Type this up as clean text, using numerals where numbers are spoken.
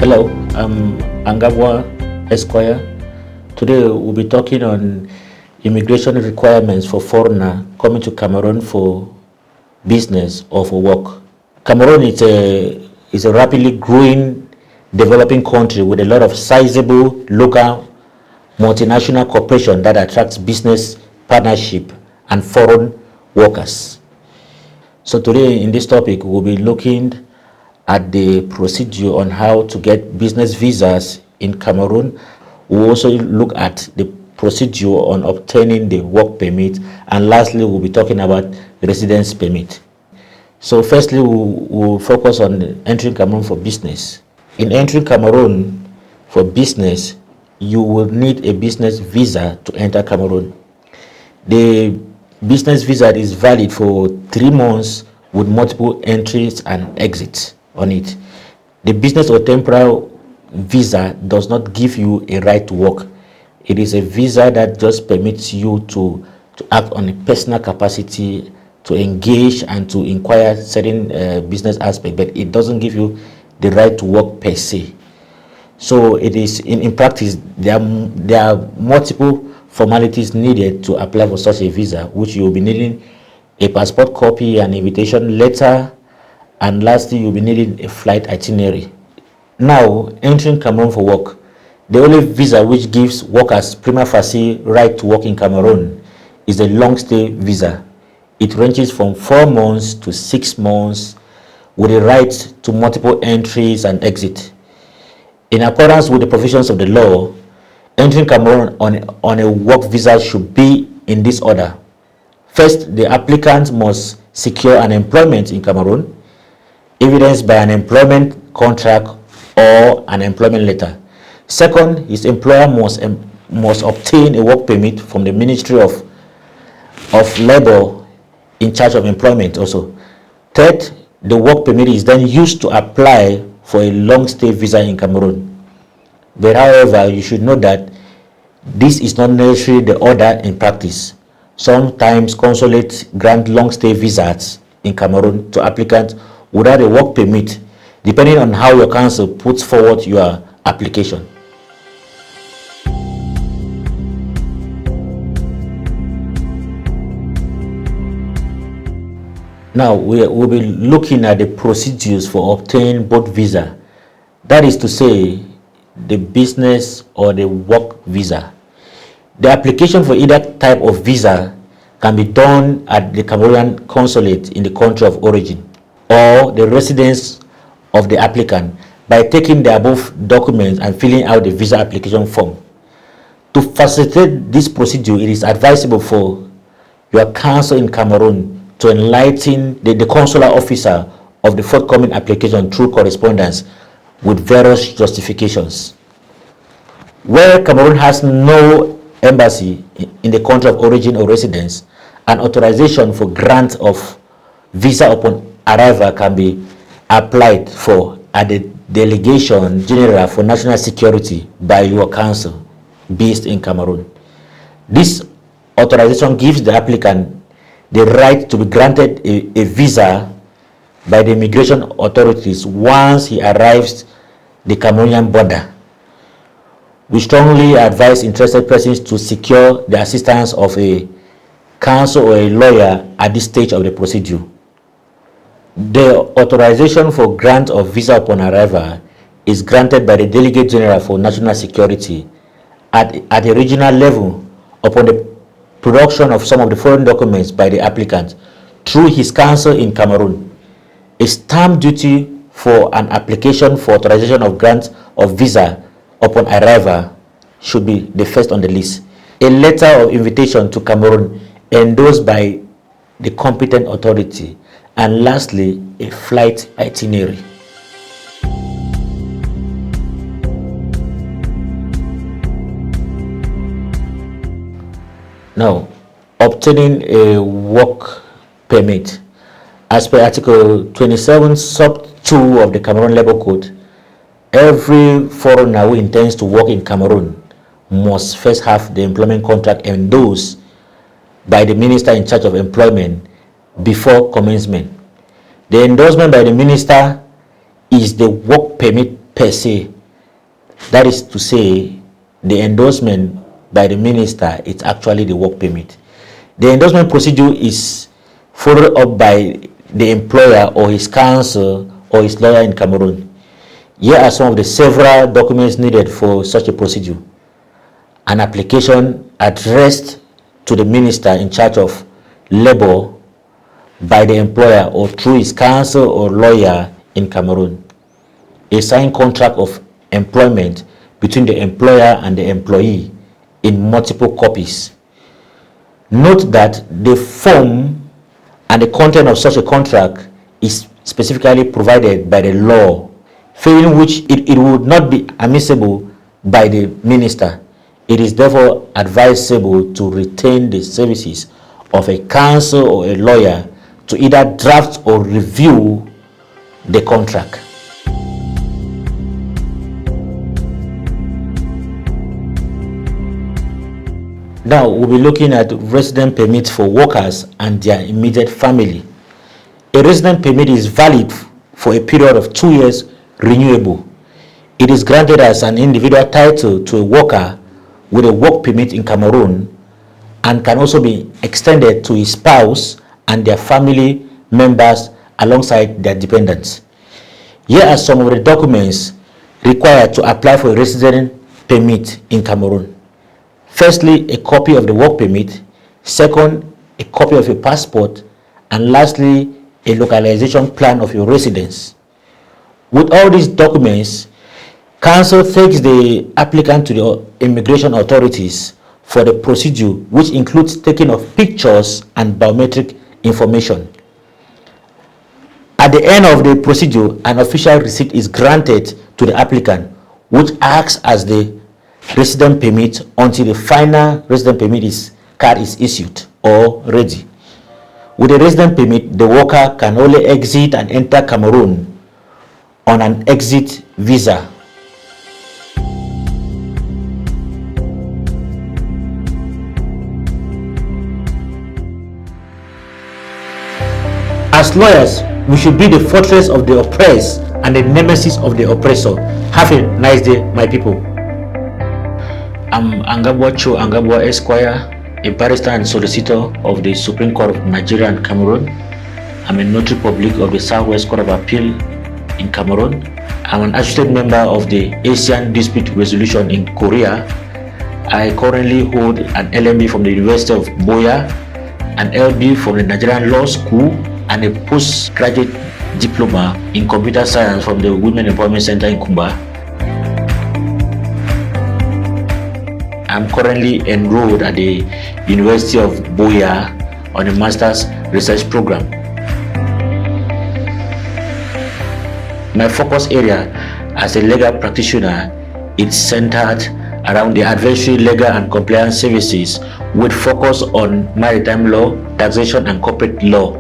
Hello, I'm ANGABUA Esquire. Today we'll be talking on immigration requirements for foreigner coming to Cameroon for business or for work. Cameroon is a rapidly growing, developing country with a lot of sizable local multinational corporation that attracts business partnership and foreign workers. So today in this topic we'll be looking at the procedure on how to get business visas in Cameroon. We'll also look at the procedure on obtaining the work permit, and lastly we'll be talking about residence permit. So firstly we'll focus on entering Cameroon for business. In entering Cameroon for business, you will need a business visa to enter Cameroon. The business visa is valid for 3 months with multiple entries and exits on it. The business or temporary visa does not give you a right to work. It is a visa that just permits you to act on a personal capacity, to engage and to inquire certain business aspect, but it doesn't give you the right to work per se. So it is in practice there are multiple formalities needed to apply for such a visa, which you will be needing a passport copy, an invitation letter, and lastly you'll be needing a flight itinerary. Now, entering Cameroon for work, the only visa which gives workers prima facie right to work in Cameroon is a long stay visa. It ranges from 4 months to 6 months with a right to multiple entries and exit. In accordance with the provisions of the law, entering Cameroon on a work visa should be in this order. First, the applicant must secure an employment in Cameroon, evidenced by an employment contract or an employment letter. Second, his employer must obtain a work permit from the Ministry of Labor in charge of employment also. Third, the work permit is then used to apply for a long stay visa in Cameroon. But however, you should know that this is not necessarily the order in practice. Sometimes consulates grant long stay visas in Cameroon to applicants without a work permit, depending on how your counsel puts forward your application. Now we'll be looking at the procedures for obtaining both visa. That is to say, the business or the work visa. The application for either type of visa can be done at the Cameroonian consulate in the country of origin or the residence of the applicant by taking the above documents and filling out the visa application form. To facilitate this procedure, it is advisable for your counsel in Cameroon to enlighten the consular officer of the forthcoming application through correspondence with various justifications. Where Cameroon has no embassy in the country of origin or residence, an authorization for grant of visa upon arrival can be applied for at the Delegation General for National Security by your counsel based in Cameroon. This authorization gives the applicant the right to be granted a visa by the immigration authorities once he arrives the Cameroonian border. We strongly advise interested persons to secure the assistance of a counsel or a lawyer at this stage of the procedure. The authorization for grant of visa upon arrival is granted by the Delegate General for National Security at a regional level upon the production of some of the foreign documents by the applicant through his counsel in Cameroon. A stamp duty for an application for authorization of grant of visa upon arrival should be the first on the list. A letter of invitation to Cameroon endorsed by the competent authority, and lastly, a flight itinerary. Now, obtaining a work permit. As per Article 27 Sub 2 of the Cameroon Labour Code, every foreigner who intends to work in Cameroon must first have the employment contract endorsed by the Minister in charge of employment before commencement. The endorsement by the minister is the work permit per se, That is to say, the endorsement by the minister is actually the work permit. The endorsement procedure is followed up by the employer or his counsel or his lawyer in Cameroon. Here are some of the several documents needed for such a procedure. An application addressed to the minister in charge of labor by the employer or through his counsel or lawyer in Cameroon. A signed contract of employment between the employer and the employee in multiple copies. Note that the form and the content of such a contract is specifically provided by the law, failing which it would not be admissible by the minister. It is therefore advisable to retain the services of a counsel or a lawyer to either draft or review the contract. Now we'll be looking at resident permits for workers and their immediate family. A resident permit is valid for a period of 2 years, renewable. It is granted as an individual title to a worker with a work permit in Cameroon and can also be extended to his spouse and their family members alongside their dependents. Here are some of the documents required to apply for a resident permit in Cameroon. Firstly, a copy of the work permit. Second, a copy of your passport. And lastly, a localization plan of your residence. With all these documents, counsel takes the applicant to the immigration authorities for the procedure, which includes taking of pictures and biometric information. At the end of the procedure, an official receipt is granted to the applicant, which acts as the resident permit until the final resident permit card is issued or ready. With a resident permit, the worker can only exit and enter Cameroon on an exit visa. As lawyers, we should be the fortress of the oppressed and the nemesis of the oppressor. Have a nice day, my people. I'm CHUO ANGABUA Esquire, a barrister and solicitor of the Supreme Court of Nigeria and Cameroon. I'm a notary public of the Southwest Court of Appeal in Cameroon. I'm an associate member of the Asian Dispute Resolution in Korea. I currently hold an LL.B from the University of Boya, an LL.B from the Nigerian Law School, and a postgraduate diploma in computer science from the Women Employment Center in Kumba. I'm currently enrolled at the University of Boya on a master's research program. My focus area as a legal practitioner is centered around the advisory, legal and compliance services with focus on maritime law, taxation and corporate law.